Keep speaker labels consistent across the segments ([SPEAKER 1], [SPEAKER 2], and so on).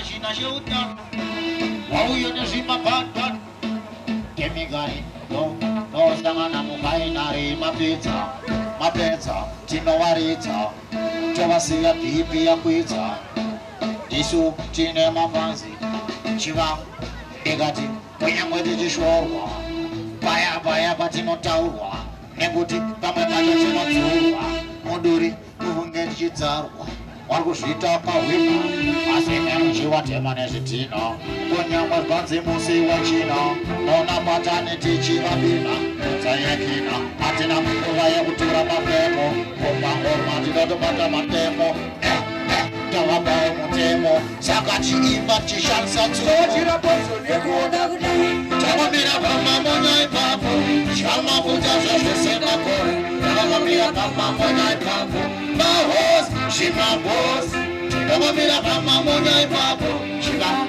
[SPEAKER 1] china cheuta wauyo nezvimabhadha kemigari nosangana mukainari mapedza tinowaridza tovasiya bhipi yakwidza isu tine mafanzi chivangu ndikati kunyangwe tichishorwa paya patinotaurwa nekuti pamwe pacho tinodzurwa muduri kuvunge tichidzarwa wari kuzviita kahwima asi nemuchiwatema nezvitino kunyangwe zvanzi musi wechina nonapatani tichivabina dzayekina hatina nguva yekutura mafemo kumangorwa tinotobata matemo tavabaye mutemo saka chiimba chishandisa tavamira pamamonya ipapo chamafuta zvezvesenakore tavamira pamamonya ipapo mahos zvimabos tavamira pamamonya ipapo chivaa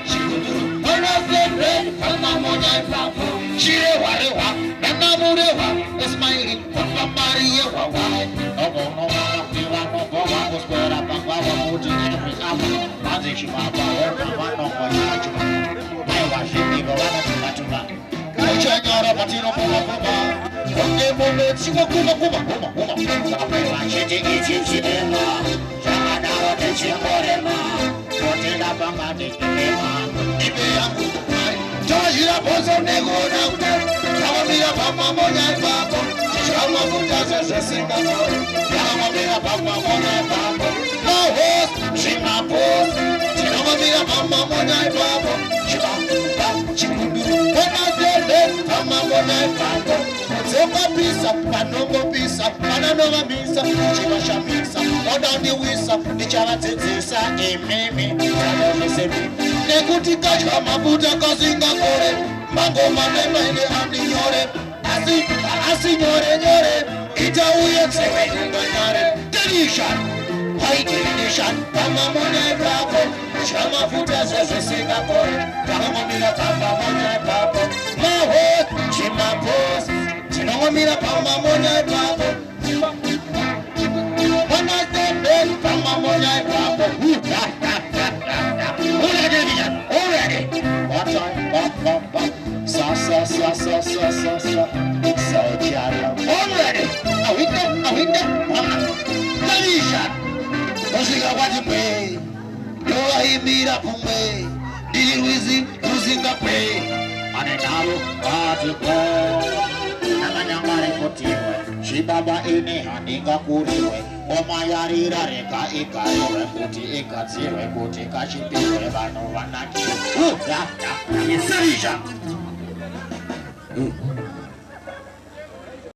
[SPEAKER 1] chikuduru onosebre pamamonya ipapo chirehwarehwa nanamurehwa esmaili wapambariyehwawai nogonovakutivanogovangoswera pangwava kuti nezvikapa vanzi chivapa wenavanongoyacho aivazvidivo vanotumatuma uchanyara patinopumapuma ongemome chikokumavachiti ichi chirema zvakadaro techingorema totenda pangati chirema ibe yangu tozhira bhozo nekuna kuti zvavamira pamamonya ipapo zvamafuta zvezvisingakore zvavamira pamamonya ipapo mahos zvimabos tinovamira pamamonya ipapo chivakuba chikunduru onazeze pamamonya ipapo kudzokapisa panongopisa pananovamisa chivashamisa odandiwisa ndichavadzidzisa imimi anozvisemi nekuti kadya mafuta kasingakore mangoma nemaine andinyore asi nyore itauye tseweinganyare delishan haidilidishan pamamonya ipapo zvamafuta zvezvisingakore takangomira pamamonya ipapo mahot chimapos tinongomira pamamonya ipapo onazebe pamamonya ipapo already what time sa jara already awinde talisha osika kwati mwe yoaimira kumwe ndiri rwizi ruzinga kwe anenalo atiko nakanyangare kotiwe chibaba ine handingakuriwe omayarira rega igaiwe kuti igadzirwe kuti kachipirwe vanhu vanakiwe yesalisha